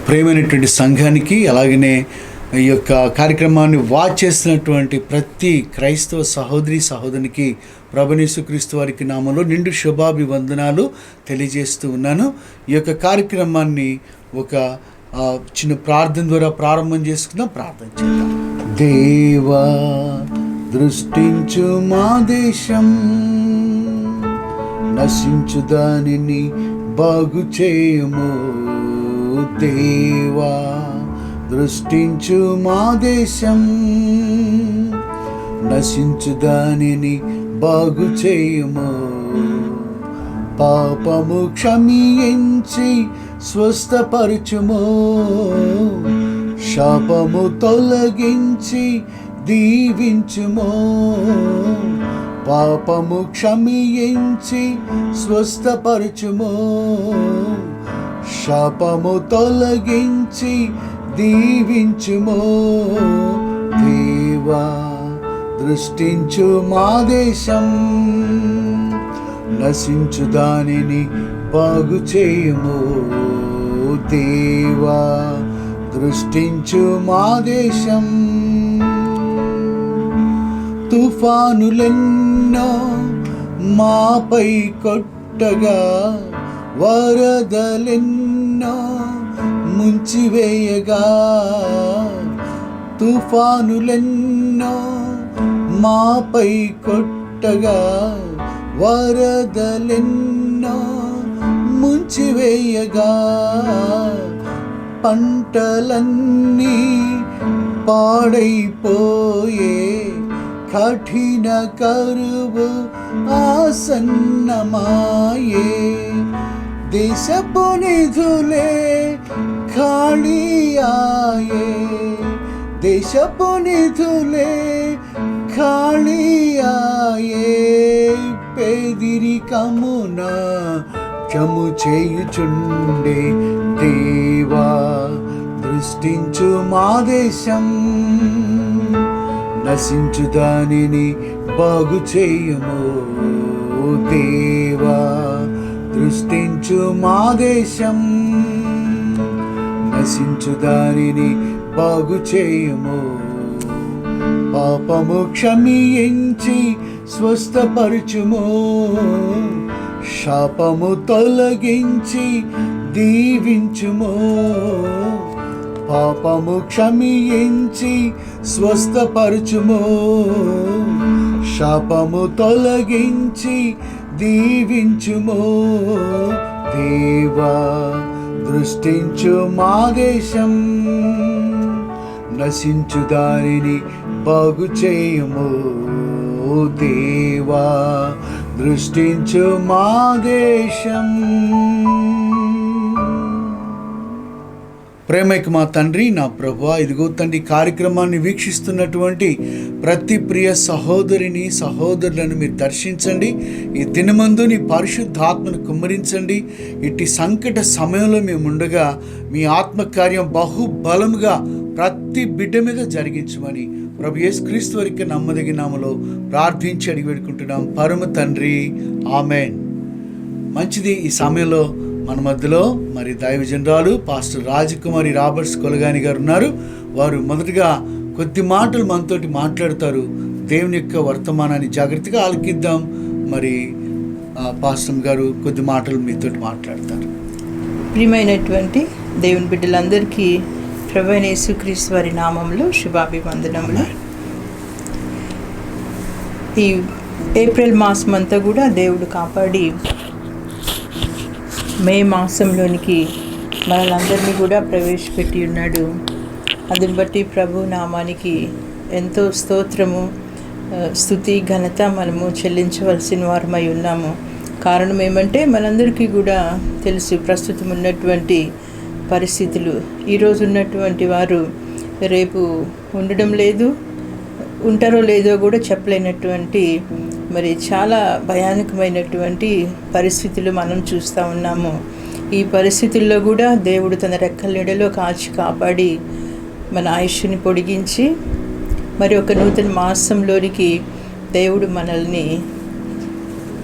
ప్రేమైనటువంటి సంఘానికి, అలాగనే ఈ యొక్క కార్యక్రమాన్ని వాచ్ చేస్తున్నటువంటి ప్రతి క్రైస్తవ సహోదరి సహోదరునికి ప్రభువైన యేసుక్రీస్తు వారికి నామంలో నిండు శుభాభివందనాలు తెలియజేస్తూ ఉన్నాను. ఈ యొక్క కార్యక్రమాన్ని ఒక చిన్న ప్రార్థన ద్వారా ప్రారంభం చేసుకుందాం. ప్రార్థన చేద్దాం. దేవా, దృష్టించు మా దేశం, నశించు దానిని బాగు చేయము. దేవా, దృష్టించు మా దేశం, నశించు దానిని బాగు చేయము. పాపము క్షమించి స్వస్థపరచుము, శాపము తొలగించి దీవించుము. పాపము క్షమించి స్వస్థపరచుము, శాపము తొలగించి దీవించుము. దేవా, దృష్టించు మా దేశం, నశించు దానిని బాగు చేయము. దేవా, దృష్టించు మా దేశం. తుఫానులెన్నో మాపై కొట్టగా, వరదలెన్నో ముంచివేయగా, తుఫానులెన్నో మాపై కొట్టగా, వరదలెన్నో ముంచివేయగా, పంటలన్నీ పాడైపోయే, కఠిన కరువు ఆసన్నమాయే. దేశపు నిధులే ఖాళీయాయే, దేశపు నిధులే ఖాళీయాయే. పేదరికమున చము చేయుచుండే దేవా, దృష్టించు మా దేశం, నశించు దానిని బాగు చేయము. దేవా, దృష్టించు మా దేశం, నశించు దానిని బాగు చేయము. పాపము క్షమించి స్వస్థపరచుము, శాపము తొలగించి దీవించుము. పాపము క్షమించి స్వస్థపరచుము, శాపము తొలగించి దీవించుము. దేవా, దృష్టించు మా దేశం, నశించు దానిని బాగు చేయము. దేవా, దృష్టించు మా దేశం. ప్రేమైక మా తండ్రి, నా ప్రభువా, ఇదిగో తండ్రి, కార్యక్రమాన్ని వీక్షిస్తున్నటువంటి ప్రతి ప్రియ సహోదరిని సహోదరులను మీరు దర్శించండి. ఈ దినమందు నీ పరిశుద్ధాత్మను కుమ్మరించండి. ఇట్టి సంకట సమయంలో మేము ఉండగా మీ ఆత్మకార్యం బహుబలముగా ప్రతి బిడ్డ మీద జరిగించమని ప్రభు యేసుక్రీస్తు వారికి నమ్మదగిన నామములో ప్రార్థించి అడిగి వేడుకుంటున్నాం పరమ తండ్రి, ఆమెన్. మంచిది. ఈ సమయంలో మన మధ్యలో మరి దైవజనరాలు పాస్టర్ రాజకుమారి రాబర్ట్స్ కొలగాని గారు ఉన్నారు. వారు మొదటగా కొద్ది మాటలు మనతోటి మాట్లాడతారు. దేవుని యొక్క వర్తమానాన్ని జాగ్రత్తగా ఆలకిద్దాం. మరి పాస్టర్ గారు కొద్ది మాటలు మీతోటి మాట్లాడతారు. ప్రియమైనటువంటి దేవుని బిడ్డలందరికీ ప్రభువైన యేసుక్రీస్తు వారి నామంలో శుభాభివందనములు. ఈ ఏప్రిల్ మాసం అంతా కూడా దేవుడు కాపాడి మే మాసంలోనికి మనలందరినీ కూడా ప్రవేశపెట్టి ఉన్నాడు. అందుని బట్టి ప్రభు నామానికి ఎంతో స్తోత్రము, స్తుతి, ఘనత మనము చెల్లించవలసిన వారమై ఉన్నాము. కారణం ఏమంటే మనందరికీ కూడా తెలుసు ప్రస్తుతం ఉన్నటువంటి పరిస్థితులు. ఈరోజు ఉన్నటువంటి వారు రేపు ఉండడం లేదు, ఉంటారో లేదో కూడా చెప్పలేనటువంటి మరి చాలా భయానకమైనటువంటి పరిస్థితులు మనం చూస్తూ ఉన్నాము. ఈ పరిస్థితుల్లో కూడా దేవుడు తన రెక్కల నీడలో కాచి కాపాడి మన ఆయుష్ని పొడిగించి మరి ఒక నూతన మాసంలోనికి దేవుడు మనల్ని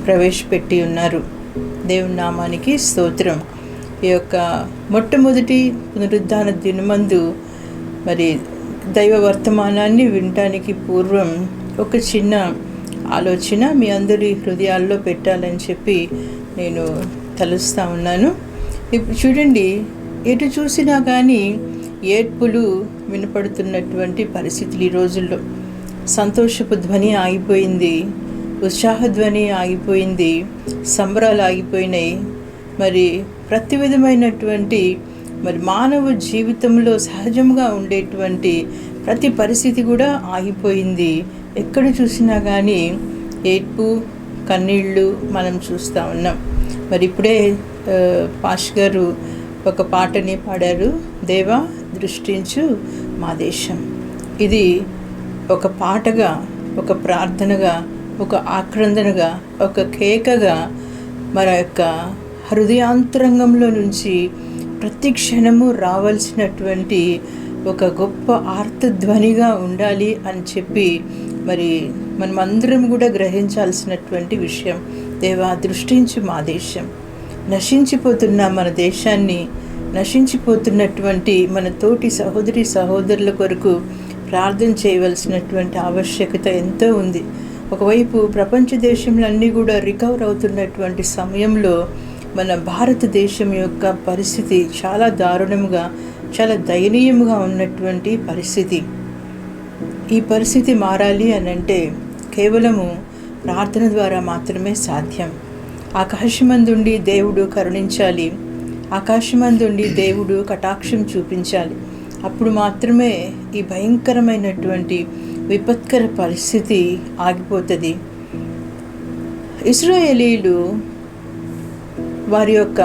ప్రవేశపెట్టి ఉన్నారు. దేవుని నామానికి స్తోత్రం. ఈ యొక్క మొట్టమొదటి పునరుద్ధాన దినమందు మరి దైవ వర్తమానాన్ని వినటానికి పూర్వం ఒక చిన్న ఆలోచన మీ అందరి హృదయాల్లో పెట్టాలని చెప్పి నేను తలుస్తూ ఉన్నాను. ఇప్పుడు చూడండి, ఎటు చూసినా కానీ ఏడ్పులు వినపడుతున్నటువంటి పరిస్థితులు ఈ రోజుల్లో. సంతోషపు ధ్వని ఆగిపోయింది, ఉత్సాహధ్వని ఆగిపోయింది, సంబరాలు ఆగిపోయినాయి. మరి ప్రతి విధమైనటువంటి మరి మానవ జీవితంలో సహజంగా ఉండేటువంటి ప్రతి పరిస్థితి కూడా ఆగిపోయింది. ఎక్కడ చూసినా కానీ ఏడ్పు, కన్నీళ్ళు మనం చూస్తూ ఉన్నాం. మరి ఇప్పుడే పాష్ గారు ఒక పాటని పాడారు, దేవా దృష్టించు మా దేశం. ఇది ఒక పాటగా, ఒక ప్రార్థనగా, ఒక ఆక్రందనగా, ఒక కేకగా మన యొక్క హృదయాంతరంగంలో నుంచి ప్రతి క్షణము రావాల్సినటువంటి ఒక గొప్ప ఆర్తధ్వనిగా ఉండాలి అని చెప్పి మరి మనమందరం కూడా గ్రహించాల్సినటువంటి విషయం. దేవా దృష్టించు మా దేశం. నశించిపోతున్న మన దేశాన్ని, నశించిపోతున్నటువంటి మన తోటి సహోదరి సహోదరుల కొరకు ప్రార్థన చేయవలసినటువంటి ఆవశ్యకత ఎంతో ఉంది. ఒకవైపు ప్రపంచ దేశంలన్నీ కూడా రికవర్ అవుతున్నటువంటి సమయంలో మన భారతదేశం యొక్క పరిస్థితి చాలా దారుణంగా, చాలా దయనీయంగా ఉన్నటువంటి పరిస్థితి. ఈ పరిస్థితి మారాలి అని అంటే కేవలము ప్రార్థన ద్వారా మాత్రమే సాధ్యం. ఆకాశమందుండి దేవుడు కరుణించాలి, ఆకాశమందుండి దేవుడు కటాక్షం చూపించాలి. అప్పుడు మాత్రమే ఈ భయంకరమైనటువంటి విపత్కర పరిస్థితి ఆగిపోతుంది. ఇశ్రాయేలీలు వారి యొక్క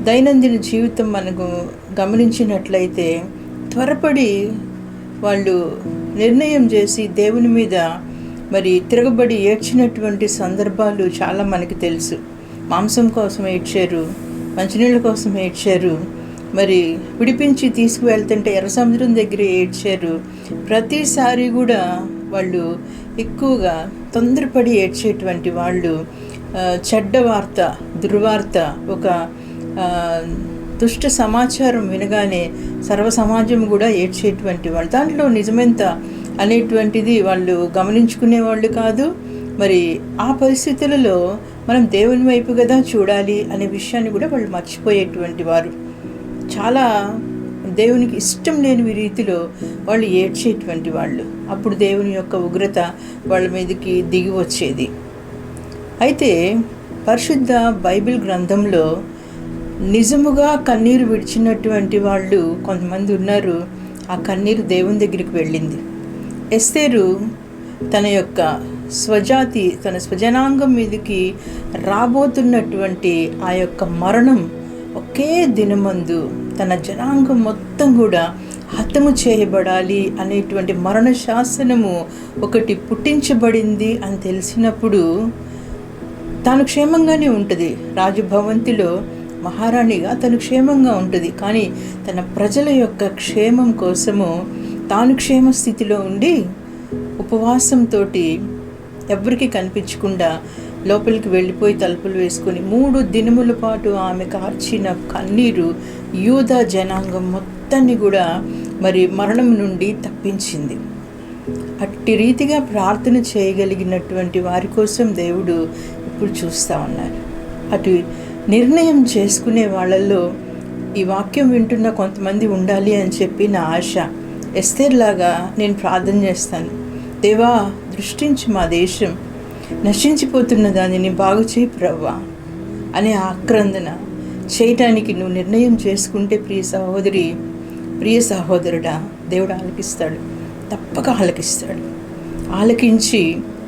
దైనందిన జీవితం మనకు గమనించినట్లయితే త్వరపడి వాళ్ళు నిర్ణయం చేసి దేవుని మీద మరి తిరగబడి ఏడ్చినటువంటి సందర్భాలు చాలా మనకి తెలుసు. మాంసం కోసం ఏడ్చారు, మంచినీళ్ళ కోసం ఏడ్చారు, మరి విడిపించి తీసుకువెళ్తుంటే ఎర్ర సముద్రం దగ్గర ఏడ్చారు. ప్రతిసారి కూడా వాళ్ళు ఎక్కువగా తొందరపడి ఏడ్చేటువంటి వాళ్ళు. చెడ్డ వార్త, దుర్వార్త, ఒక దుష్ట సమాచారం వినగానే సర్వ సమాజం కూడా ఏడ్చేటువంటి వాళ్ళు. దాంట్లో నిజమెంత అనేటువంటిది వాళ్ళు గమనించుకునేవాళ్ళు కాదు. మరి ఆ పరిస్థితులలో మనం దేవుని వైపు కదా చూడాలి అనే విషయాన్ని కూడా వాళ్ళు మర్చిపోయేటువంటి వారు. చాలా దేవునికి ఇష్టం లేని రీతిలో వాళ్ళు ఏడ్చేటువంటి వాళ్ళు. అప్పుడు దేవుని యొక్క ఉగ్రత వాళ్ళ మీదకి దిగి వచ్చేది. అయితే పరిశుద్ధ బైబిల్ గ్రంథంలో నిజముగా కన్నీరు విడిచినటువంటి వాళ్ళు కొంతమంది ఉన్నారు. ఆ కన్నీరు దేవుని దగ్గరికి వెళ్ళింది. ఎస్తేరు తన యొక్క స్వజాతి, తన స్వజనాంగం మీదకి రాబోతున్నటువంటి ఆ యొక్క మరణం ఒకే దినమందు తన జనాంగం మొత్తం కూడా హతము చేయబడాలి అనేటువంటి మరణ శాసనము ఒకటి పుట్టించబడింది అని తెలిసినప్పుడు తాను క్షేమంగానే ఉంటుంది. రాజభవంతిలో మహారాణిగా తను క్షేమంగా ఉంటుంది. కానీ తన ప్రజల యొక్క క్షేమం కోసము తాను క్షేమ స్థితిలో ఉండి ఉపవాసంతో ఎవరికి కనిపించకుండా లోపలికి వెళ్ళిపోయి తలుపులు వేసుకొని 3 దినముల పాటు ఆమె కార్చిన కన్నీరు యూదా జనాంగం మొత్తాన్ని కూడా మరి మరణం నుండి తప్పించింది. అట్టి రీతిగా ప్రార్థన చేయగలిగినటువంటి వారి కోసం దేవుడు ఇప్పుడు చూస్తూ ఉన్నారు. అటు నిర్ణయం చేసుకునే వాళ్ళల్లో ఈ వాక్యం వింటున్న కొంతమంది ఉండాలి అని చెప్పి నా ఆశ. ఎస్తేర్లాగా నేను ప్రార్థన చేస్తాను, దేవా దృష్టించి మా దేశం, నశించిపోతున్న దానిని బాగు చేయి ప్రభువా అనే ఆక్రందన చేయటానికి నువ్వు నిర్ణయం చేసుకుంటే ప్రియ సహోదరి, ప్రియ సహోదరుడా, దేవుడు ఆలకిస్తాడు, తప్పక ఆలకిస్తాడు. ఆలకించి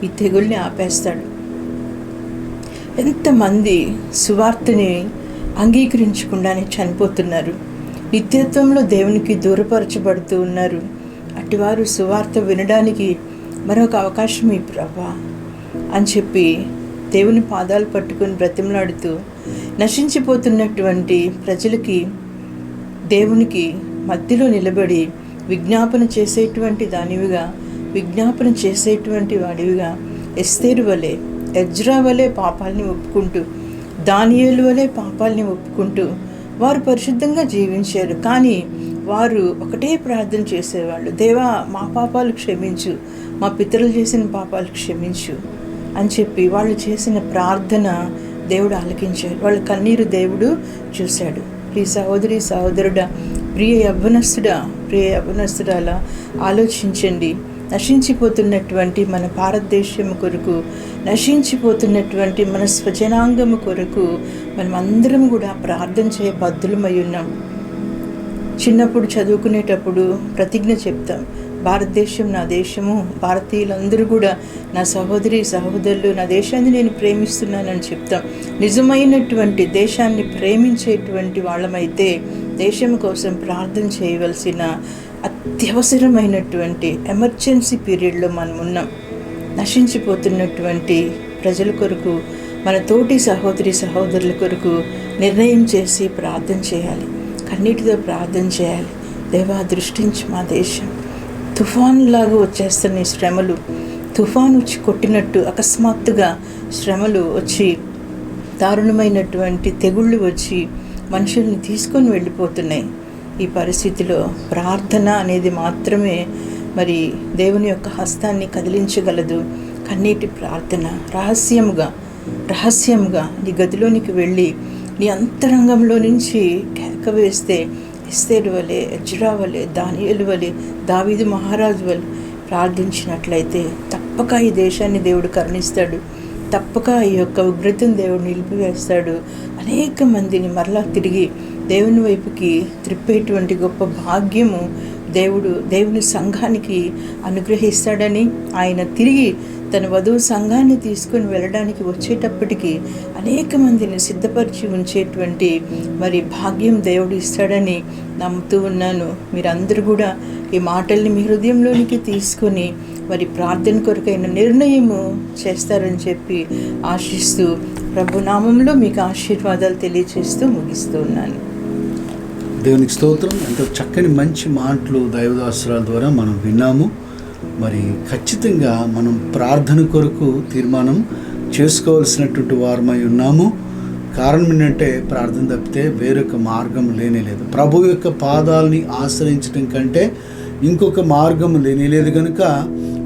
ఈ తెగుల్ని ఆపేస్తాడు. ఎంతమంది సువార్తని అంగీకరించకుండానే చనిపోతున్నారు, నిత్యత్వంలో దేవునికి దూరపరచబడుతూ ఉన్నారు. అటివారు సువార్త వినడానికి మరొక అవకాశం ఈ ప్రభా అని చెప్పి దేవుని పాదాలు పట్టుకొని బ్రతిమలాడుతూ నశించిపోతున్నటువంటి ప్రజలకి దేవునికి మధ్యలో నిలబడి విజ్ఞాపన చేసేటువంటి దానివిగా, విజ్ఞాపన చేసేటువంటి వాడివిగా ఎస్తేరు వలె, ఎజ్రా వలె పాపాలని ఒప్పుకుంటూ దానియేలు వలె పాపాలని ఒప్పుకుంటూ వారు పరిశుద్ధంగా జీవించారు. కానీ వారు ఒకటే ప్రార్థన చేసేవాళ్ళు, దేవా మా పాపాలు క్షమించు, మా పితరులు చేసిన పాపాలు క్షమించు అని చెప్పి వాళ్ళు చేసిన ప్రార్థన దేవుడు ఆలకించాడు. వాళ్ళ కన్నీరు దేవుడు చూశాడు. ప్రియ సహోదరి సహోదరుడా, ప్రియ యవ్వనస్తుడాలా ఆలోచించండి. నశించిపోతున్నటువంటి మన భారతదేశం కొరకు, నశించిపోతున్నటువంటి మన స్వజనాంగము కొరకు మనం అందరం కూడా ప్రార్థన చేయ బద్దులమై ఉన్నాం. చిన్నప్పుడు చదువుకునేటప్పుడు ప్రతిజ్ఞ చెప్తాం, భారతదేశం నా దేశము, భారతీయులందరూ కూడా నా సహోదరి సహోదరులు, నా దేశాన్ని నేను ప్రేమిస్తున్నానని చెప్తాం. నిజమైనటువంటి దేశాన్ని ప్రేమించేటువంటి వాళ్ళమైతే దేశం కోసం ప్రార్థన చేయవలసిన అత్యవసరమైనటువంటి ఎమర్జెన్సీ పీరియడ్లో మనం ఉన్నాం. నశించిపోతున్నటువంటి ప్రజల కొరకు, మన తోటి సహోదరి సహోదరుల కొరకు నిర్ణయం చేసి ప్రార్థన చేయాలి. కన్నీటితో ప్రార్థన చేయాలి. దేవా దృష్టించి మా దేశం. తుఫానులాగా వచ్చేస్తున్న ఈ శ్రమలు, తుఫాను వచ్చి కొట్టినట్టు అకస్మాత్తుగా శ్రమలు వచ్చి, దారుణమైనటువంటి తెగుళ్ళు వచ్చి మనుషుల్ని తీసుకొని వెళ్ళిపోతున్నాయి. ఈ పరిస్థితిలో ప్రార్థన అనేది మాత్రమే మరి దేవుని యొక్క హస్తాన్ని కదిలించగలదు. కన్నీటి ప్రార్థన రహస్యంగా నీ గదిలోనికి వెళ్ళి నీ అంతరంగంలో నుంచి కేక వేస్తే, ఎస్తేరు వలె, ఎజ్రా వలె, దానియేలు వలె, దావీదు మహారాజు వలె ప్రార్థించినట్లయితే తప్పక ఈ దేశాన్ని దేవుడు కరుణిస్తాడు. తప్పక ఈ యొక్క ఉగ్రతను దేవుడు నిలిపివేస్తాడు. అనేక మందిని మరలా తిరిగి దేవుని వైపుకి త్రిప్పేటువంటి గొప్ప భాగ్యము దేవుని సంఘానికి అనుగ్రహిస్తాడని, ఆయన తిరిగి తన వధువు సంఘాన్ని తీసుకొని వెళ్ళడానికి వచ్చేటప్పటికి అనేక మందిని సిద్ధపరిచి ఉంచేటువంటి మరి భాగ్యం దేవుడు ఇస్తాడని నమ్ముతూ ఉన్నాను. మీరందరూ కూడా ఈ మాటల్ని మీ హృదయంలోనికి తీసుకొని మరి ప్రార్థన కొరకైన నిర్ణయము చేస్తారని చెప్పి ఆశిస్తూ ప్రభు నామంలో మీకు ఆశీర్వాదాలు తెలియజేస్తూ ముగిస్తూ ఉన్నాను. దేవునికి స్తోత్రం. ఎంతో చక్కని మంచి మాటలు దైవదాసురాల ద్వారా మనం విన్నాము. మరి ఖచ్చితంగా మనం ప్రార్థన కొరకు తీర్మానం చేసుకోవాల్సినటువంటి వారమై ఉన్నాము. కారణం ఏంటంటే ప్రార్థన తప్పితే వేరొక మార్గం లేనేలేదు. ప్రభు యొక్క పాదాలని ఆశ్రయించడం కంటే ఇంకొక మార్గం లేనేలేదు. కనుక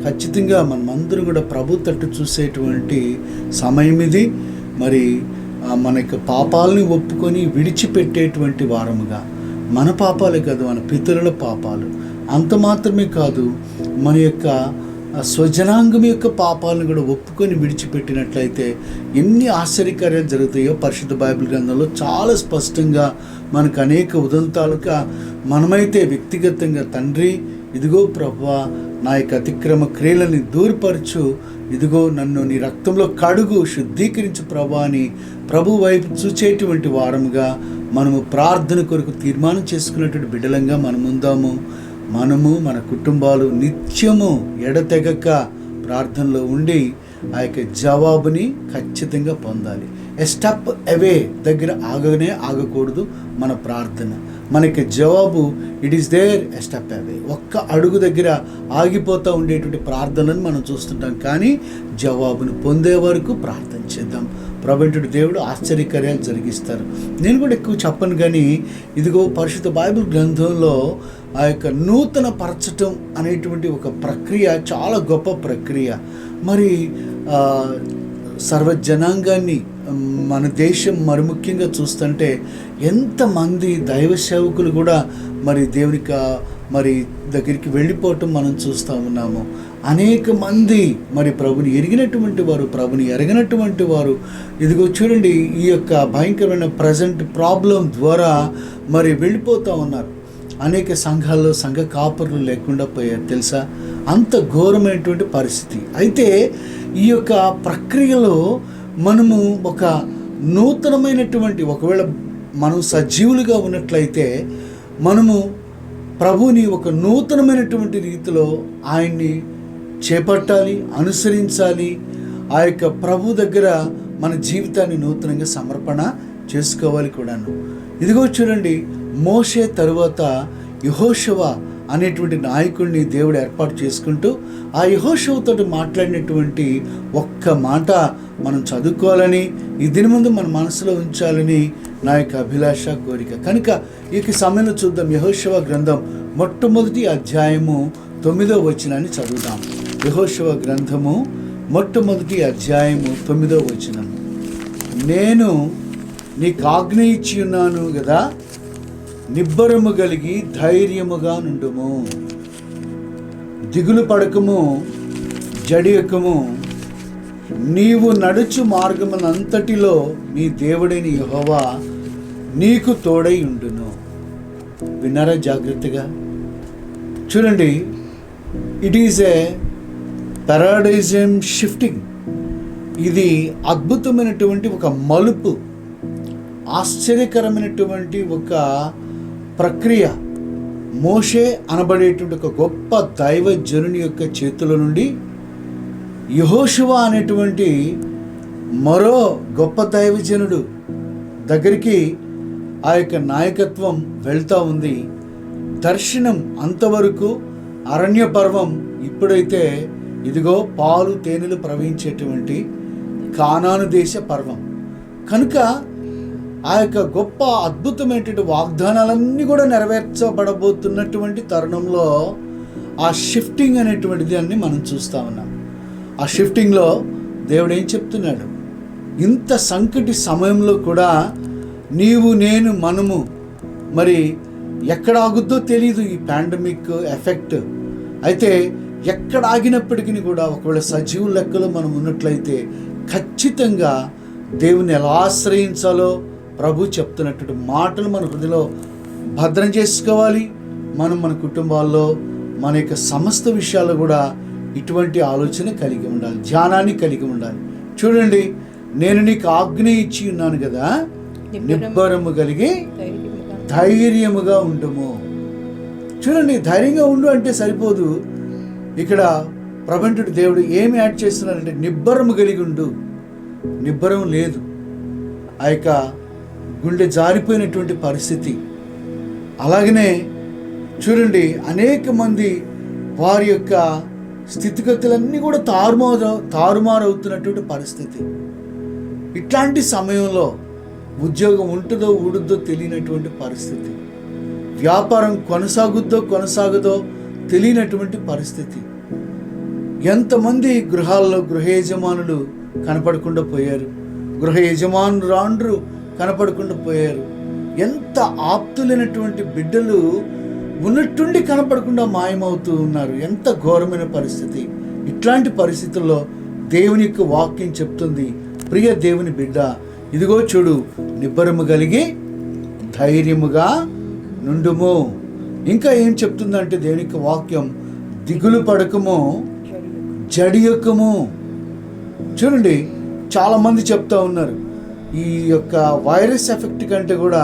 ఖచ్చితంగా మనమందరం కూడా ప్రభు తట్టు చూసేటువంటి సమయం ఇది. మరి మన యొక్క పాపాలని ఒప్పుకొని విడిచిపెట్టేటువంటి వారముగా, మన పాపాలే కాదు, మన పితరుల పాపాలు అంత మాత్రమే కాదు, మన యొక్క స్వజనాంగం యొక్క పాపాలను కూడా ఒప్పుకొని విడిచిపెట్టినట్లయితే ఎన్ని ఆశ్చర్యకార్యాలు జరుగుతాయో పరిశుద్ధ బైబిల్ గ్రంథంలో చాలా స్పష్టంగా మనకు అనేక ఉదంతాలుగా మనమైతే వ్యక్తిగతంగా తండ్రి ఇదిగో ప్రభువా నా యొక్క అతిక్రమ క్రియలని దూరపరచు, ఇదిగో నన్ను నీ రక్తంలో కడుగు శుద్ధీకరించు ప్రభువా అని ప్రభు వైపు చూచేటువంటి వారముగా మనము ప్రార్థన కొరకు తీర్మానం చేసుకున్నటువంటి బిడ్డలంగా మనం ఉందాము. మనము మన కుటుంబాలు నిత్యము ఎడతెగక ప్రార్థనలో ఉండి ఆ యొక్క జవాబుని ఖచ్చితంగా పొందాలి. ఎ స్టెప్ అవే దగ్గర ఆగకూడదు మన ప్రార్థన. మనకి జవాబు it is there a step away. ఒక్క అడుగు దగ్గర ఆగిపోతూ ఉండేటువంటి ప్రార్థనలను మనం చూస్తుంటాం. కానీ జవాబును పొందే వరకు ప్రార్థన చేద్దాం. ప్రభువుడు దేవుడు ఆశ్చర్యకార్యాలు జరిగిస్తారు. నేను కూడా ఎక్కువ చెప్పను, కానీ ఇదిగో పరిశుద్ధ బైబిల్ గ్రంథంలో ఆ యొక్క నూతన పరచటం అనేటువంటి ఒక ప్రక్రియ చాలా గొప్ప ప్రక్రియ. మరి సర్వజనాంగాన్ని మన దేశం మరి ముఖ్యంగా చూస్తుంటే ఎంతమంది దైవ సేవకులు కూడా మరి దేవునికి మరి దగ్గరికి వెళ్ళిపోవటం మనం చూస్తూ ఉన్నాము. అనేక మంది మరి ప్రభుని ఎరిగినటువంటి వారు, ప్రభుని ఎరగనటువంటి వారు ఇదిగో చూడండి ఈ యొక్క భయంకరమైన ప్రజెంట్ ప్రాబ్లం ద్వారా మరి వెళ్ళిపోతూ ఉన్నారు. అనేక సంఘాల్లో సంఘ కాపరులు లేకుండా పోయారు తెలుసా. అంత ఘోరమైనటువంటి పరిస్థితి. అయితే ఈ యొక్క ప్రక్రియలో మనము ఒక నూతనమైనటువంటి, ఒకవేళ మనం సజీవులుగా ఉన్నట్లయితే మనము ప్రభుని ఒక నూతనమైనటువంటి రీతిలో ఆయన్ని చేపట్టాలి, అనుసరించాలి. ఆ యొక్క ప్రభు దగ్గర మన జీవితాన్ని నూతనంగా సమర్పణ చేసుకోవాలి కూడాను. ఇదిగో చూడండి, మోషే తరువాత యెహోషువ అనేటువంటి నాయకుడిని దేవుడు ఏర్పాటు చేసుకుంటూ ఆ యెహోషువతో మాట్లాడినటువంటి ఒక్క మాట మనం చదువుకోవాలని ఈ దినమందు మన మనసులో ఉంచాలని నా యొక్క అభిలాష, కోరిక. కనుక ఈ సమయంలో చూద్దాం. యెహోషువ గ్రంథం మొట్టమొదటి అధ్యాయము 9వ వచనాన్ని చదువుదాం. యెహోషువ గ్రంథము మొట్టమొదటి అధ్యాయము 9వ వచనం. నేను నీకు ఆజ్ఞ ఇచ్చి ఉన్నాను కదా, నిబ్బరము కలిగి ధైర్యముగా నుండుము, దిగులు పడకము, జడియకము, నీవు నడుచు మార్గమునంతటిలో నీ దేవుడైన యెహోవా నీకు తోడై ఉండును. విన్నారా జాగ్రత్తగా? చూడండి, ఇట్ ఈజ్ ఏ పారాడైజం షిఫ్టింగ్. ఇది అద్భుతమైనటువంటి ఒక మలుపు, ఆశ్చర్యకరమైనటువంటి ఒక ప్రక్రియ. మోషే అనబడేటువంటి ఒక గొప్ప దైవజనుని యొక్క చేతుల నుండి యెహోషువ అనేటువంటి మరో గొప్ప దైవజనుడు దగ్గరికి ఆ యొక్క నాయకత్వం వెళ్తూ ఉంది. దర్శనం అంతవరకు అరణ్య పర్వం, ఇప్పుడైతే ఇదిగో పాలు తేనెలు ప్రవహించేటువంటి కానాను దేశ పర్వం. కనుక ఆ యొక్క గొప్ప అద్భుతమైనటువంటి వాగ్దానాలన్నీ కూడా నెరవేర్చబడబోతున్నటువంటి తరుణంలో ఆ షిఫ్టింగ్ అనేటువంటి దాన్ని మనం చూస్తూ ఉన్నాం. ఆ షిఫ్టింగ్లో దేవుడు ఏం చెప్తున్నాడు? ఇంత సంకటి సమయంలో కూడా నీవు, నేను, మనము మరి ఎక్కడ ఆగుద్దో తెలియదు ఈ పాండమిక్ ఎఫెక్ట్. అయితే ఎక్కడ ఆగినప్పటికీ కూడా ఒకవేళ సజీవ లెక్కలో మనం ఉన్నట్లయితే ఖచ్చితంగా దేవుని ఎలా ఆశ్రయించాలో ప్రభు చెప్తున్నటువంటి మాటలు మన హృదయంలో భద్రం చేసుకోవాలి. మనం మన కుటుంబాల్లో, మన యొక్క సమస్త విషయాల్లో కూడా ఇటువంటి ఆలోచన కలిగి ఉండాలి, ధ్యానాన్ని కలిగి ఉండాలి. చూడండి, నేను నీకు ఆజ్ఞ ఇచ్చి ఉన్నాను కదా, నిబ్బరము కలిగి ధైర్యముగా ఉండుము. చూడండి, ధైర్యంగా ఉండు అంటే సరిపోదు. ఇక్కడ ప్రపంచుడు దేవుడు ఏమి యాడ్ చేస్తున్నాడంటే నిబ్బరము కలిగి ఉండు. నిబ్బరం లేదు, ఆ యొక్క గుండె జారిపోయినటువంటి పరిస్థితి. అలాగనే చూడండి, అనేక మంది వారి యొక్క స్థితిగతులన్నీ కూడా తారుమారు అవుతున్నటువంటి పరిస్థితి. ఇట్లాంటి సమయంలో ఉద్యోగం ఉంటుందో ఊడుద్దో తెలియనటువంటి పరిస్థితి, వ్యాపారం కొనసాగదో తెలియనటువంటి పరిస్థితి. ఎంతమంది గృహాల్లో గృహ యజమానులు కనపడకుండా పోయారు, గృహ యజమానురాండ్రు కనపడకుండా పోయారు. ఎంత ఆప్తులైనటువంటి బిడ్డలు ఉన్నట్టుండి కనపడకుండా మాయమవుతూ ఉన్నారు. ఎంత ఘోరమైన పరిస్థితి. ఇట్లాంటి పరిస్థితుల్లో దేవుని యొక్క వాక్యం చెప్తుంది, ప్రియ దేవుని బిడ్డ, ఇదిగో చూడు, నిబ్బరము కలిగి ధైర్యముగా నుండుము. ఇంకా ఏం చెప్తుందంటే దేవుని యొక్క వాక్యం, దిగులు పడకము, జడియకము. చూడండి, చాలామంది చెప్తా ఉన్నారు ఈ యొక్క వైరస్ ఎఫెక్ట్ కంటే కూడా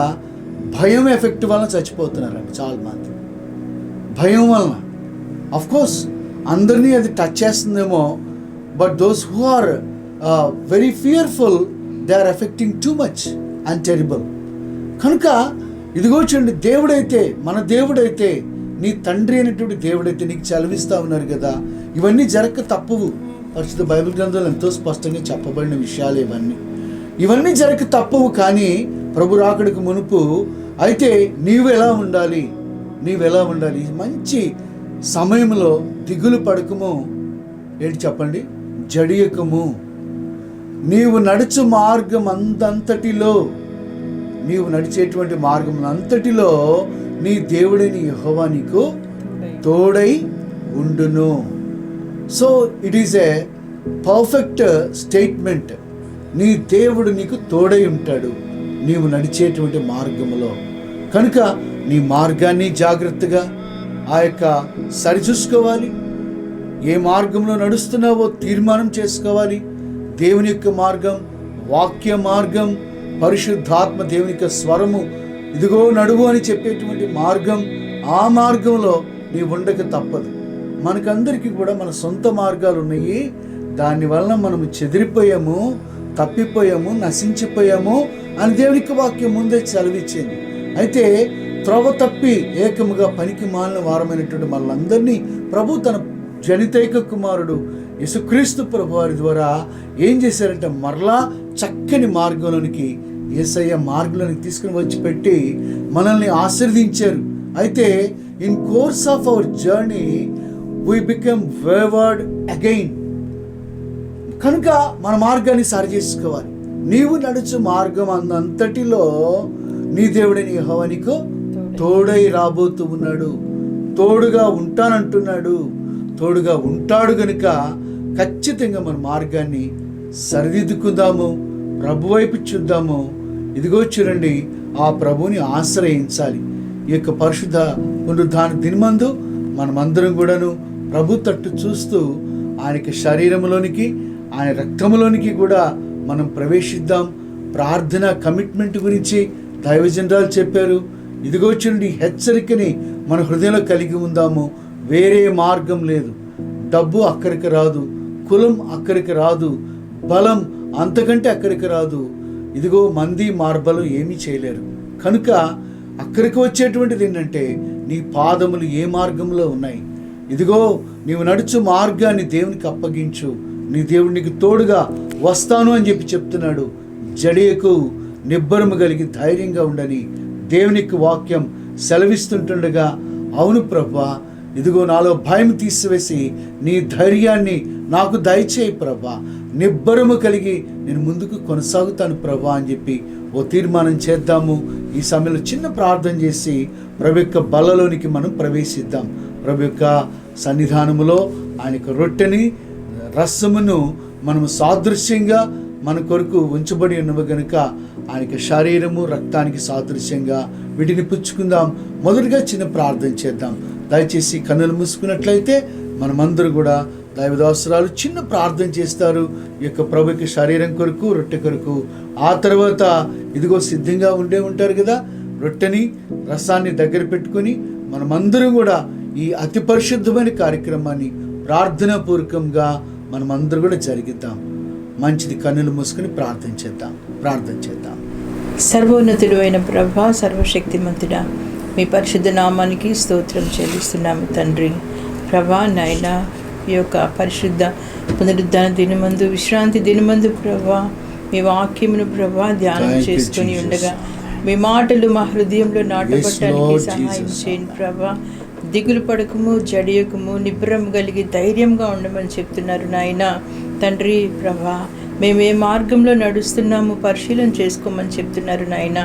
భయం ఎఫెక్ట్ వలన చచ్చిపోతున్నారండి చాలామంది. భయం వలన కోర్స్ అందరినీ అది టచ్ చేస్తుందేమో, but those who are very fearful, they are affecting too much and terrible. కనుక ఇదిగో చూడండి, దేవుడైతే, మన దేవుడైతే, నీ తండ్రి అయినటువంటి దేవుడైతే నీకు చదివిస్తూ ఉన్నారు కదా, ఇవన్నీ జరగక తప్పవు. పరిశుద్ధ బైబిల్ గ్రంథంలో ఎంతో స్పష్టంగా చెప్పబడిన విషయాలు ఇవన్నీ జరగక తప్పవు. కానీ ప్రభు రాకడకు మునుపు అయితే నీవు ఎలా ఉండాలి? మంచి సమయంలో దిగులు పడకము, ఏంటి చెప్పండి, జడియకము. నీవు నడుచు మార్గం అంతటిలో, నీవు నడిచేటువంటి మార్గం అంతటిలో నీ దేవుడైన యెహోవా నీకు తోడై ఉండును. So it is a perfect statement. నీ దేవుడు నీకు తోడై ఉంటాడు నీవు నడిచేటువంటి మార్గములో. కనుక నీ మార్గాన్ని జాగ్రత్తగా ఆ యొక్క సరిచూసుకోవాలి. ఏ మార్గంలో నడుస్తున్నావో తీర్మానం చేసుకోవాలి. దేవుని యొక్క మార్గం, వాక్య మార్గం, పరిశుద్ధాత్మ దేవుని యొక్క స్వరము, ఇదిగో నడువు అని చెప్పేటువంటి మార్గం, ఆ మార్గంలో నీ ఉండక తప్పదు. మనకందరికీ కూడా మన సొంత మార్గాలు ఉన్నాయి. దానివలన మనము చెదిరిపోయాము, తప్పిపోయాము, నశించిపోయాము అని దేవునికి వాక్యం ముందే చదివించింది. అయితే త్రోవ తప్పి ఏకముగా పనికి మాలిన వారమైనటువంటి మనందరినీ ప్రభు తన జనితైక కుమారుడు యేసుక్రీస్తు ప్రభువారి ద్వారా ఏం చేశారంటే మరలా చక్కని మార్గంలోనికి, యేసయ్య మార్గంలోనికి తీసుకుని వచ్చి పెట్టి మనల్ని ఆశీర్వదించారు. అయితే in course of our journey we become wayward again. కనుక మన మార్గాన్ని సరి చేసుకోవాలి. నీవు నడుచు మార్గం అంతటిలో నీ దేవుడని యెహోవా నీకు తోడై రాబోతూ ఉన్నాడు, తోడుగా ఉంటానంటున్నాడు, తోడుగా ఉంటాడు. గనుక ఖచ్చితంగా మన మార్గాన్ని సరిదిద్దుకుందాము, ప్రభు వైపు చూద్దాము. ఇదిగో చూడండి, ఆ ప్రభువుని ఆశ్రయించాలి. ఈ యొక్క పరిశుద్ధ పునరుద్ధాన దినమందు మనమందరం కూడాను ప్రభు తట్టు చూస్తూ ఆయనకి శరీరంలోనికి, ఆయన రక్తంలోనికి కూడా మనం ప్రవేశిద్దాం. ప్రార్థన కమిట్మెంట్ గురించి దైవజనరాలు చెప్పారు. ఇదిగో చూడండి, హెచ్చరికని మన హృదయంలో కలిగి ఉందాము. వేరే మార్గం లేదు. డబ్బు అక్కడికి రాదు, కులం అక్కడికి రాదు, బలం అంతకంటే అక్కడికి రాదు. ఇదిగో మంది మార్బలం ఏమీ చేయలేరు. కనుక అక్కడికి వచ్చేటువంటిది ఏంటంటే నీ పాదములు ఏ మార్గంలో ఉన్నాయి. ఇదిగో నీవు నడుచు మార్గాన్ని దేవునికి అప్పగించు, నీ దేవుడు నీకు తోడుగా వస్తాను అని చెప్పి చెప్తున్నాడు. జడియకు, నిబ్బరము కలిగి ధైర్యంగా ఉండని దేవునికి వాక్యం సెలవిస్తుంటుండగా, అవును ప్రభా, ఇదిగో నాలో భయం తీసివేసి నీ ధైర్యాన్ని నాకు దయచేయి ప్రభా, నిబ్బరము కలిగి నేను ముందుకు కొనసాగుతాను ప్రభా అని చెప్పి ఓ తీర్మానం చేద్దాము. ఈ సమయంలో చిన్న ప్రార్థన చేసి ప్రభు యొక్క బలలోనికి మనం ప్రవేశిద్దాం. ప్రభు యొక్క సన్నిధానములో ఆయన యొక్క రొట్టెని, రసమును మనము సాదృశ్యంగా మన కొరకు ఉంచబడి ఉన్నవి కనుక ఆయనకి శరీరము, రక్తానికి సాదృశ్యంగా వీటిని పుచ్చుకుందాం. మొదటిగా చిన్న ప్రార్థన చేద్దాం. దయచేసి కన్నులు మూసుకున్నట్లయితే మనమందరూ కూడా దైవదాసురాలు చిన్న ప్రార్థన చేస్తారు ఈ యొక్క ప్రభు యొక్క శరీరం కొరకు, రొట్టె కొరకు. ఆ తర్వాత ఇదిగో సిద్ధంగా ఉంటారు కదా, రొట్టెని, రసాన్ని దగ్గర పెట్టుకొని మనమందరం కూడా ఈ అతి పరిశుద్ధమైన కార్యక్రమాన్ని ప్రార్థనాపూర్వకంగా మనమందరూ కూడా జరిగిద్దాం. మంచిది, కన్నులు మూసుకొని ప్రార్థన చేద్దాం. సర్వోన్నతుడు అయిన ప్రభా, సర్వశక్తిమంతుడా, మీ పరిశుద్ధ నామానికి స్తోత్రం చెల్లిస్తున్నాము తండ్రి. ప్రభా నాయన, ఈ యొక్క పరిశుద్ధ పునరుద్ధాన దినమందు, విశ్రాంతి దినమందు ప్రభా, మీ వాక్యమును ప్రభా ధ్యానం చేసుకొని ఉండగా మీ మాటలు మా హృదయంలో నాటపట్టడానికి సహాయం చేయండి ప్రభా. దిగులు పడకము, జడియకము, నిబ్బరం కలిగి ధైర్యంగా ఉండమని చెప్తున్నారు నాయన తండ్రి. ప్రభా, మేము ఏ మార్గంలో నడుస్తున్నాము పరిశీలన చేసుకోమని చెప్తున్నారు నాయన.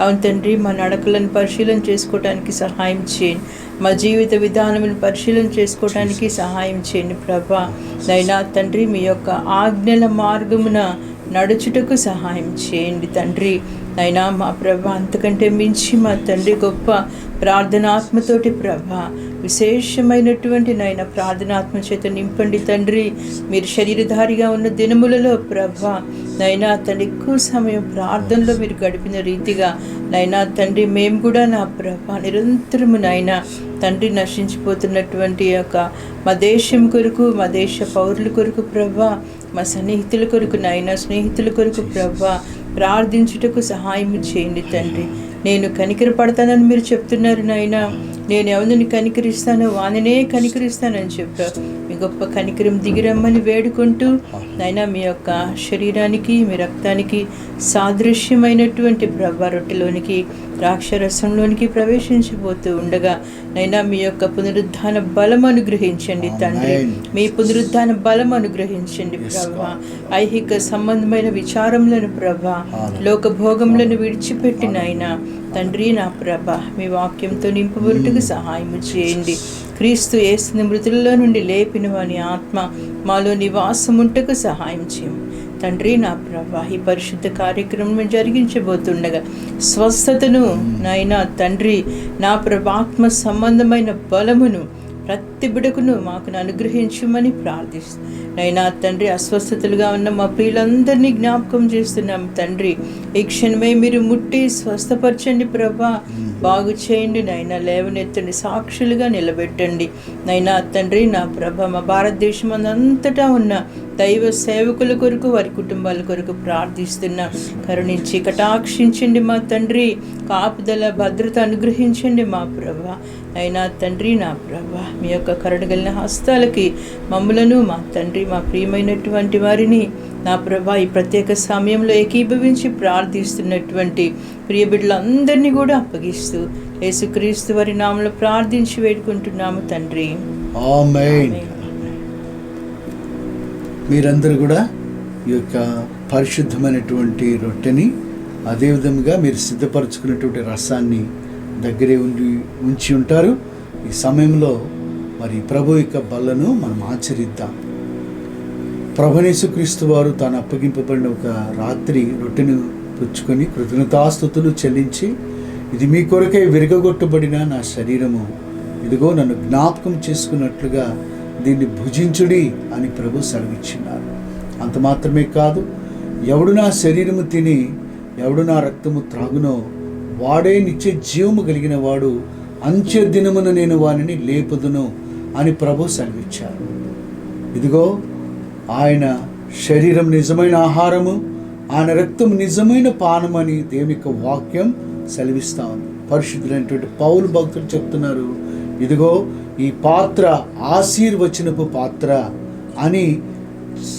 అవును తండ్రి, మా నడకలను పరిశీలన చేసుకోవడానికి సహాయం చేయండి. మా జీవిత విధానమును పరిశీలన చేసుకోవడానికి సహాయం చేయండి ప్రభా. నైనా తండ్రి, మీ యొక్క ఆజ్ఞల మార్గమున నడుచుటకు సహాయం చేయండి తండ్రి. నైనా మా ప్రభా, అంతకంటే మించి మా తండ్రి గొప్ప ప్రార్థనాత్మతోటి ప్రభా, విశేషమైనటువంటి నైనా ప్రార్థనాత్మ చేత నింపండి తండ్రి. మీరు శరీరధారిగా ఉన్న దినములలో ప్రభా నైనా తండ్రి ఎక్కువ సమయం ప్రార్థనలో మీరు గడిపిన రీతిగా నైనా తండ్రి మేము కూడా నా ప్రభా నిరంతరము నైనా తండ్రి నశించిపోతున్నటువంటి యొక్క మా దేశం కొరకు, మా దేశ పౌరుల కొరకు ప్రభా, మా సన్నిహితుల కొరకు నైనా స్నేహితుల కొరకు ప్రభా ప్రార్థించుటకు సహాయం చేయండి తండ్రి. నేను కనికరపడతానని మీరు చెప్తున్నారు నాయన. నేను ఎవరిని కనికరిస్తానో వానినే కనికరిస్తానని చెప్పారు. మీ గొప్ప కనికరం దిగిరమ్మని వేడుకుంటూ నైనా మీ యొక్క శరీరానికి, మీ రక్తానికి సాదృశ్యమైనటువంటి ప్రభా రొట్టెలోనికి, ద్రాక్షరసంలోనికి ప్రవేశించబోతూ ఉండగా నైనా మీ యొక్క పునరుద్ధాన బలం అనుగ్రహించండి తండ్రి. మీ పునరుద్ధాన బలం అనుగ్రహించండి ప్రభా. ఐహిక సంబంధమైన విచారములను ప్రభా, లోక భోగములను విడిచిపెట్టి నాయనా తండ్రి నా ప్రభ మీ వాక్యంతో నింపబడుటకు సహాయం చేయండి. క్రీస్తు యేసుని మృతులలో నుండి లేపిన వాని ఆత్మ మాలో నివాసముంటకు సహాయం చేయండి తండ్రి నా ప్రభ. ఈ పరిశుద్ధ కార్యక్రమం జరిగించబోతుండగా స్వస్థతను నాయనా తండ్రి నా ప్రభ, ఆత్మ సంబంధమైన బలమును ప్రతి బిడకును మాకు అనుగ్రహించమని ప్రార్థిస్తూ నైనా తండ్రి, అస్వస్థతలుగా ఉన్న మా ప్రియులందరినీ జ్ఞాపకం చేస్తున్నాం తండ్రి. ఈ క్షణమే మీరు ముట్టి స్వస్థపరచండి ప్రభా, బాగు చేయండి నైనా, లేవనెత్తండి, సాక్షులుగా నిలబెట్టండి నైనా తండ్రి నా ప్రభ. మా భారతదేశం అంతటా ఉన్న దైవ సేవకుల కొరకు, వారి కుటుంబాల కొరకు ప్రార్థిస్తున్నాం. కరుణించి కటాక్షించండి మా తండ్రి, కాపుదల భద్రత అనుగ్రహించండి మా ప్రభ అయినా తండ్రి నా ప్రభా మీ యొక్క కరుణగలిగిన హస్తాలకి మమ్ములను మా తండ్రి మా ప్రియమైనటువంటి వారిని నా ప్రభా ఈ ప్రత్యేక సమయంలో ఏకీభవించి ప్రార్థిస్తున్నటువంటి ప్రియ బిడ్డలందరినీ కూడా అప్పగిస్తూ యేసుక్రీస్తు వారి నామములో ప్రార్థించి వేడుకుంటున్నాము తండ్రి. ఆమేన్. మీరందరూ కూడా ఈ యొక్క పరిశుద్ధమైనటువంటి రొట్టెని అదేవిధంగా మీరు సిద్ధపరచుకున్నటువంటి రసాన్ని దగ్గరే ఉంచి ఉంటారు. ఈ సమయంలో మరి ప్రభు యొక్క బల్లను మనం ఆచరిద్దాం. ప్రభువైన యేసుక్రీస్తు వారు తాను అప్పగింపబడిన ఒక రాత్రి రొట్టెను పుచ్చుకొని కృతజ్ఞతాస్తుతులు చెల్లించి, ఇది మీ కొరకై విరగగొట్టబడిన నా శరీరము, ఇదిగో నన్ను జ్ఞాపకం చేసుకున్నట్లుగా దీన్ని భుజించుడి అని ప్రభు సెలవిచ్చినారు. అంత మాత్రమే కాదు, ఎవడు నా శరీరము తిని ఎవడు నా రక్తము త్రాగునో వాడే నిత్య జీవము కలిగిన వాడు, అంత్య దినమున నేను వానిని లేపుదును అని ప్రభు సెలవిచ్చారు. ఇదిగో ఆయన శరీరం నిజమైన ఆహారము, ఆయన రక్తం నిజమైన పానం అని దేవుని యొక్క వాక్యం సెలవిస్తా ఉంది. పరిశుద్ధులైనటువంటి పౌలు భక్తులు చెప్తున్నారు, ఇదిగో ఈ పాత్ర ఆశీర్వచనపు పాత్ర అని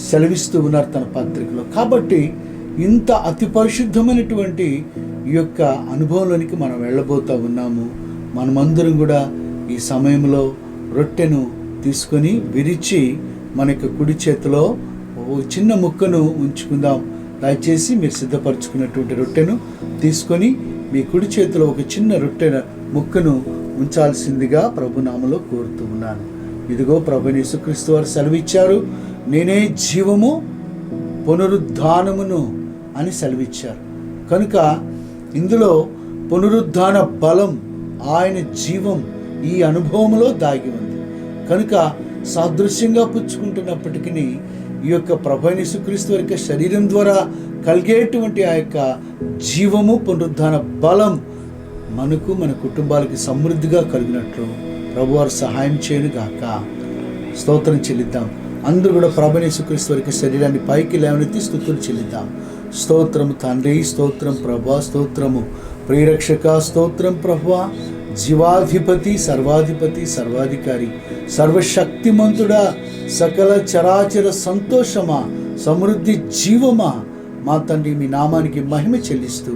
సెలవిస్తూ ఉన్నారు తన పత్రికలో. కాబట్టి ఇంత అతి పరిశుద్ధమైనటువంటి ఈ యొక్క అనుభవంలోనికి మనం వెళ్ళబోతూ ఉన్నాము. మనమందరం కూడా ఈ సమయంలో రొట్టెను తీసుకొని విరిచి మన యొక్క కుడి చేతిలో ఓ చిన్న ముక్కను ఉంచుకుందాం. దయచేసి మీరు సిద్ధపరచుకున్నటువంటి రొట్టెను తీసుకొని మీ కుడి చేతిలో ఒక చిన్న రొట్టె ముక్కను ఉంచాల్సిందిగా ప్రభునామలో కోరుతూ ఉన్నాను. ఇదిగో ప్రభువైన యేసుక్రీస్తు వారు సెలవిచ్చారు, నేనే జీవము పునరుద్ధానమును అని సెలవిచ్చారు. కనుక ఇందులో పునరుద్ధాన బలం, ఆయన జీవం ఈ అనుభవంలో దాగి ఉంది. కనుక సాదృశ్యంగా పుచ్చుకుంటున్నప్పటికీ ఈ యొక్క ప్రభువైన యేసుక్రీస్తు వారి యొక్క శరీరం ద్వారా కలిగేటువంటి ఆ యొక్క జీవము, పునరుద్ధాన బలం మనకు మన కుటుంబాలకి సమృద్ధిగా కలిగినట్లు ప్రభువారు సహాయం చేయను గాక. స్తోత్రం చెల్లిద్దాం. అందరూ కూడా ప్రభువైన యేసుక్రీస్తు వారి యొక్క శరీరాన్ని పైకి లేవనెత్తి స్తుతులు చెల్లిద్దాం. స్తోత్రము తండ్రి, స్తోత్రం ప్రభువా, స్తోత్రము ప్రియరక్షక, స్తోత్రం ప్రభువా, జీవాధిపతి, సర్వాధిపతి, సర్వాధికారి, సర్వశక్తిమంతుడా, సకల చరాచర సంతోషమా, సమృద్ధి జీవమా, మా తండ్రి మీ నామానికి మహిమ చెల్లిస్తూ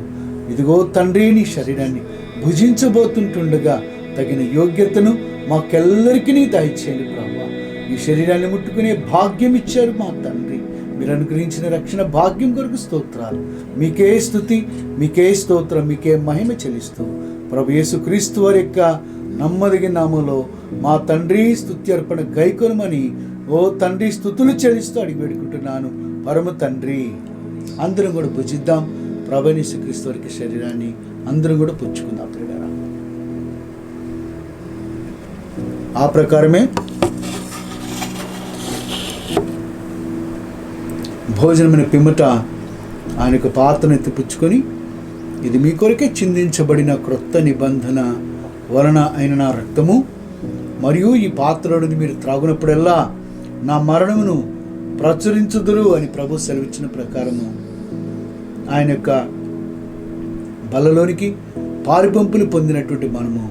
ఇదిగో తండ్రి నీ శరీరాన్ని భుజించబోతుంటుండగా తగిన యోగ్యతను మాకెల్లరికీ దయచేయండి ప్రభువా. ఈ శరీరాన్ని ముట్టుకునే భాగ్యం ఇచ్చారు మా తండ్రి. మీరు అనుగ్రహించిన రక్షణ భాగ్యం కొరకు స్తోత్రాలు. మీకే స్తుతి, మీకే స్తోత్రం, మీకే మహిమ చెల్లిస్తూ ప్రభు యేసుక్రీస్తు వారి యొక్క నమ్మదగిన నామంలో మా తండ్రి స్తుత్యర్పణ గైకొనమని ఓ తండ్రి స్తుతులు చెల్లిస్తూ అడిగి పెట్టుకుంటున్నాను పరమ తండ్రి. అందరం కూడా భుజిద్దాం. ప్రభువైన యేసుక్రీస్తు వారి శరీరాన్ని అందరం కూడా పుచ్చుకుందాం. ప్రియులారా, ఆ ప్రకారమే భోజనమైన పిమ్మట ఆయన యొక్క పాత్రను ఎత్తిపుచ్చుకొని, ఇది మీ కొరకే చిందించబడిన క్రొత్త నిబంధన వలన అయిన నా రక్తము, మరియు ఈ పాత్రలోని మీరు త్రాగునప్పుడల్లా నా మరణమును ప్రచురించుదురు అని ప్రభు సెలవిచ్చిన ప్రకారము ఆయన యొక్క బల్లలోనికి పారిపంపులు పొందినటువంటి మనము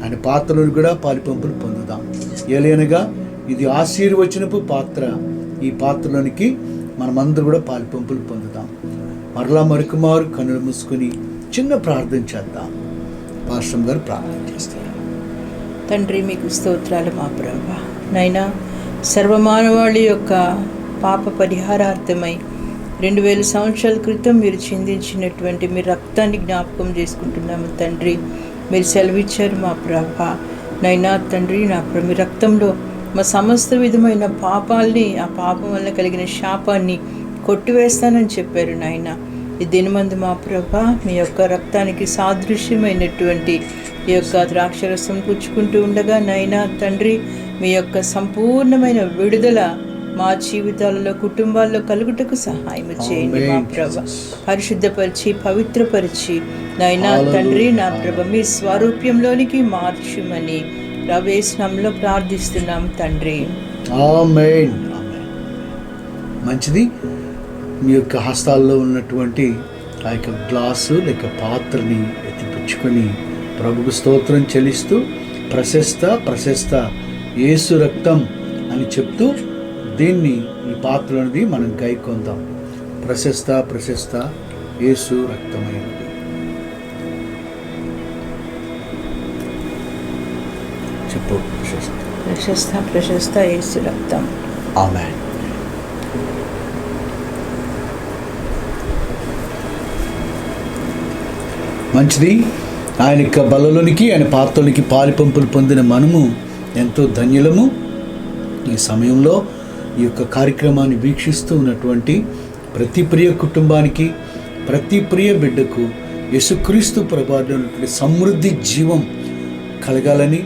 ఆయన పాత్రలోని కూడా పారిపంపులు పొందుదాం. ఏలైనగా ఇది ఆశీర్వచనపు పాత్ర. ఈ పాత్రలోనికి మనమందరూ కూడా పారిపంపులు పొందుదాం. మరలా మరొకమారు కన్నులు మూసుకొని చిన్న ప్రార్థన చేద్దాం. పాస్టర్ గారు ప్రార్థన చేస్తారు. తండ్రి మీకు స్తోత్రాలు మా ప్రభా. నైనా సర్వమానవాళి యొక్క పాప పరిహారార్థమై 2000 సంవత్సరాల క్రితం మీరు చిందించినటువంటి మీ రక్తాన్ని జ్ఞాపకం చేసుకుంటున్నాము తండ్రి. మీరు సెలవిచ్చారు మా ప్రభా. నైనా తండ్రి నా మీ రక్తంలో మా సమస్త విధమైన పాపాల్ని, ఆ పాపం వల్ల కలిగిన శాపాన్ని కొట్టివేస్తానని చెప్పారు నాయన. ఈ దినమందు మా ప్రభా మీ యొక్క రక్తానికి సాదృశ్యమైనటువంటి ఈ యొక్క ద్రాక్షరసం పుచ్చుకుంటూ ఉండగా నైనా తండ్రి మీ యొక్క సంపూర్ణమైన విడుదల మా జీవితాలలో, కుటుంబాల్లో కలుగుటకు సహాయం చేయండి మా ప్రభ. పరిశుద్ధపరిచి పవిత్రపరిచి నైనా తండ్రి నా ప్రభ మీ స్వరూప్యంలోనికి మార్చుమని ప్రవేశంలో ప్రార్థిస్తున్నాం తండ్రి. ఆమేన్. మంచిది. మీ యొక్క హస్తాల్లో ఉన్నటువంటి ఆ యొక్క గ్లాసు లేక పాత్రని ఎత్తిపుచ్చుకొని ప్రభుకు స్తోత్రం చెల్లిస్తూ ప్రశస్త యేసు రక్తం అని చెప్తూ దీన్ని ఈ పాత్రలది మనం గైకొందాం. ప్రశస్త యేసు రక్తమైనది. చెప్పు. ప్రశస్త యేసు రక్తం. ఆమేన్. మంచిది. ఆయన యొక్క బలలోనికి, ఆయన పాత్రలోనికి పాలిపంపులు పొందిన మనము ఎంతో ధన్యులము. ఈ సమయంలో ఈ యొక్క కార్యక్రమాన్ని వీక్షిస్తూ ఉన్నటువంటి ప్రతి ప్రియ కుటుంబానికి, ప్రతి ప్రియ బిడ్డకు యేసుక్రీస్తు ప్రభువులో ఉన్నటువంటి సమృద్ధి జీవం కలగాలని,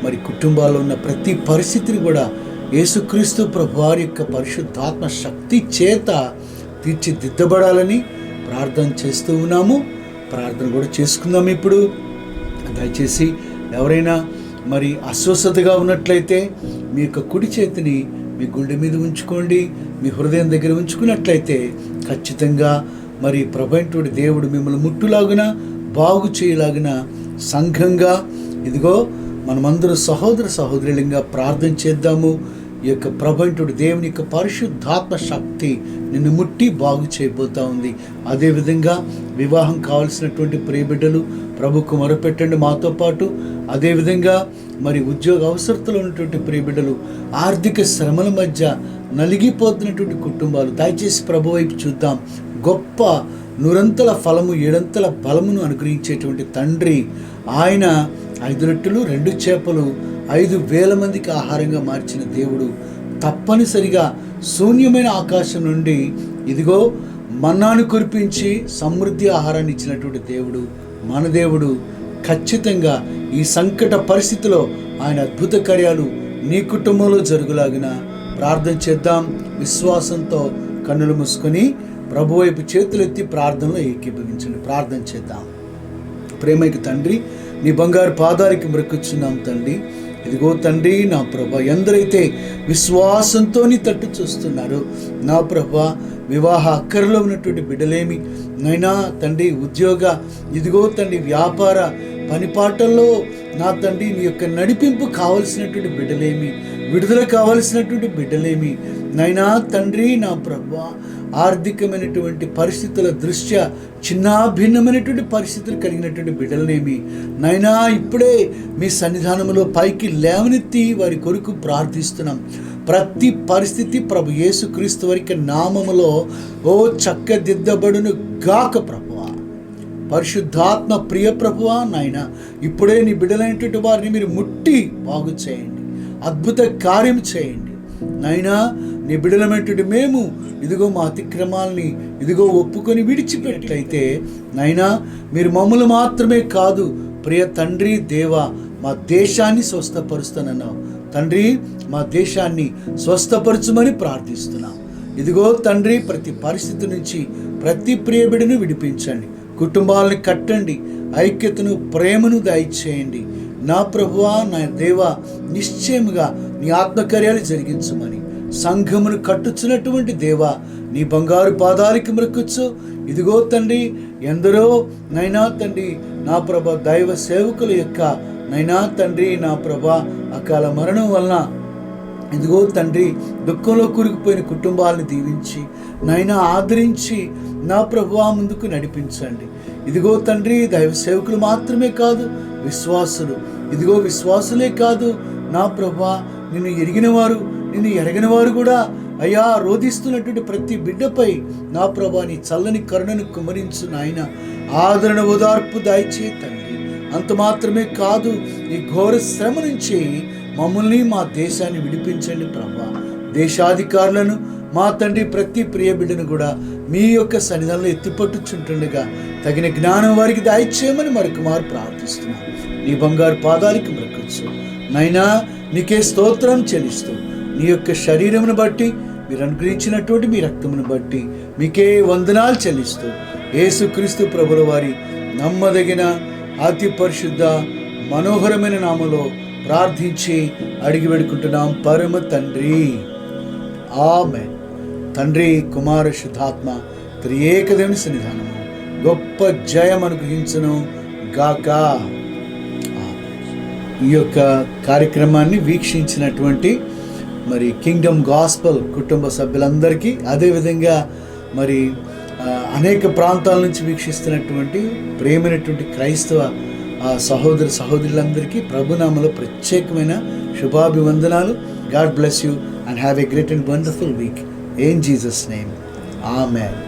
మరి కుటుంబాల్లో ఉన్న ప్రతి పరిస్థితిని కూడా యేసుక్రీస్తు ప్రభువారి యొక్క పరిశుద్ధాత్మ శక్తి చేత తీర్చిదిద్దబడాలని ప్రార్థన చేస్తూ ఉన్నాము. ప్రార్థన కూడా చేసుకుందాం. ఇప్పుడు దయచేసి ఎవరైనా మరి అస్వస్థతగా ఉన్నట్లయితే మీ యొక్క కుడి చేతిని మీ గుండె మీద ఉంచుకోండి. మీ హృదయం దగ్గర ఉంచుకున్నట్లయితే ఖచ్చితంగా మరి ప్రభువైనటువంటి దేవుడు మిమ్మల్ని ముట్టులాగున, బాగు చేయలాగున సంఘంగా ఇదిగో మనమందరూ సహోదర సహోదరులంగా ప్రార్థన చేద్దాము. ఈ యొక్క ప్రభువైనటువంటి దేవుని యొక్క పరిశుద్ధాత్మ శక్తి నిన్ను ముట్టి బాగు చేయబోతూ ఉంది. అదేవిధంగా వివాహం కావాల్సినటువంటి ప్రియబిడ్డలు ప్రభుకు మొరపెట్టండి మాతో పాటు. అదేవిధంగా మరి ఉద్యోగ అవసరతలో ఉన్నటువంటి ప్రియబిడ్డలు, ఆర్థిక శ్రమల మధ్య నలిగిపోతున్నటువంటి కుటుంబాలు, దయచేసి ప్రభు వైపు చూద్దాం. గొప్ప నూరంతల ఫలము, 7 బలమును అనుగ్రహించేటువంటి తండ్రి ఆయన 5 రొట్టెలు 2 చేపలు 5,000 మందికి ఆహారంగా మార్చిన దేవుడు తప్పనిసరిగా శూన్యమైన ఆకాశం నుండి ఇదిగో మన్నాను కురిపించి సమృద్ధి ఆహారాన్ని ఇచ్చినటువంటి దేవుడు మన దేవుడు. ఖచ్చితంగా ఈ సంకట పరిస్థితిలో ఆయన అద్భుత కార్యాలు నీ కుటుంబంలో జరుగులాగిన ప్రార్థన చేద్దాం. విశ్వాసంతో కన్నులు మూసుకొని ప్రభు వైపు చేతులెత్తి ప్రార్థనలో ఏకీభవించండి. ప్రార్థన చేద్దాం. ప్రేమైక తండ్రి, నీ బంగారు పాదాలకి మొక్కుచున్నాం తండ్రి. ఇదిగో తండ్రి నా ప్రభా, ఎందరైతే విశ్వాసంతో నీ తట్టు చూస్తున్నారు నా ప్రభా, వివాహ అక్కరలో ఉన్నటువంటి బిడ్డలేమి నైనా తండ్రి, ఉద్యోగ ఇదిగో తండ్రి వ్యాపార పనిపాటల్లో నా తండ్రి నీ యొక్క నడిపింపు కావలసినటువంటి బిడ్డలేమి, విడుదల కావలసినటువంటి బిడ్డలేమి నైనా తండ్రి నా ప్రభా, ఆర్థికమైనటువంటి పరిస్థితుల దృష్ట్యా చిన్నాభిన్నమైనటువంటి పరిస్థితులు కలిగినటువంటి బిడ్డలనేమి నైనా ఇప్పుడే మీ సన్నిధానంలో పైకి లేవనెత్తి వారి కొరకు ప్రార్థిస్తున్నాం. ప్రతి పరిస్థితి ప్రభు యేసుక్రీస్తు వారి నామములో ఓ చక్కదిద్దబడును గాక ప్రభువా. పరిశుద్ధాత్మ ప్రియ ప్రభువా నాయన, ఇప్పుడే నీ బిడ్డలైనటువంటి వారిని మీరు ముట్టి బాగు చేయండి, అద్భుత కార్యం చేయండి నైనా. నీ బిడ్డలమైనటువంటి మేము ఇదిగో మా అతిక్రమాల్ని ఇదిగో ఒప్పుకొని విడిచిపెట్లయితే నైనా, మీరు మమ్మల్ని మాత్రమే కాదు ప్రియ తండ్రి దేవా, మా దేశాన్ని స్వస్థపరుస్తానన్నావు తండ్రి. మా దేశాన్ని స్వస్థపరచుమని ప్రార్థిస్తున్నాం. ఇదిగో తండ్రి, ప్రతి పరిస్థితి నుంచి ప్రతి ప్రియ బిడ్డను విడిపించండి, కుటుంబాలను కట్టండి, ఐక్యతను ప్రేమను దయచేయండి నా ప్రభువా నా దేవా. నిశ్చయముగా నీ ఆత్మకార్యాలు జరిగించమని సంఘమును కట్టుచున్నటువంటి దేవా నీ బంగారు పాదాలకి మొక్కుచు. ఇదిగో తండ్రి, ఎందరో నైనా తండ్రి నా ప్రభ దైవ సేవకుల యొక్క నైనా తండ్రి నా ప్రభ అకాల మరణం వలన ఇదిగో తండ్రి దుఃఖంలో కూరుకుపోయిన కుటుంబాలను దీవించి నైనా ఆదరించి నా ప్రభువా ముందుకు నడిపించండి. ఇదిగో తండ్రి, దైవ సేవకులు మాత్రమే కాదు విశ్వాసులు, ఇదిగో విశ్వాసులే కాదు నా ప్రభువా, నిన్ను ఎరిగిన వారు నిన్ను ఎరగిన వారు కూడా అయ్యా రోధిస్తున్నటువంటి ప్రతి బిడ్డపై నా ప్రభా నీ చల్లని కరుణను కుమరించు నాయన. ఆదరణ ఓదార్పు దయచే తండ్రి. అంత మాత్రమే కాదు, ఈ ఘోర శ్రమ నుంచి మమ్మల్ని మా దేశాన్ని విడిపించండి ప్రభా. దేశాధికారులను మా తండ్రి ప్రతి ప్రియ బిడ్డను కూడా మీ యొక్క సన్నిధానంలో ఎత్తిపట్టుచుంటుండగా తగిన జ్ఞానం వారికి దయచేయమని మరొకమారు ప్రార్థిస్తున్నాం. నీ బంగారు పాదాలకి మొక్కుచు నైనా. నీకే స్తోత్రం చెల్లిస్తూ నీ యొక్క శరీరమును బట్టి మీరు అనుగ్రహించినటువంటి మీ రక్తమును బట్టి మీకే వందనాలు చెల్లిస్తూ యేసుక్రీస్తు ప్రభుల వారి నమ్మదగిన అతి పరిశుద్ధ మనోహరమైన నామములో ప్రార్థించి అడిగి వేడుకుంటున్నాం పరమ తండ్రి, ఆమేన్. తండ్రి, కుమార, శుద్ధాత్మ త్రియేక దేవుని సన్నిధానము గొప్ప జయం అనుగ్రహించును గాక. ఈ యొక్క కార్యక్రమాన్ని వీక్షించినటువంటి మరి కింగ్డమ్ గాస్పల్ కుటుంబ సభ్యులందరికీ, అదేవిధంగా మరి అనేక ప్రాంతాల నుంచి వీక్షిస్తున్నటువంటి ప్రేమైనటువంటి క్రైస్తవ సహోదర సహోదరులందరికీ ప్రభునామలో ప్రత్యేకమైన శుభాభివందనాలు. God bless you and have a great and wonderful week in Jesus name. Amen.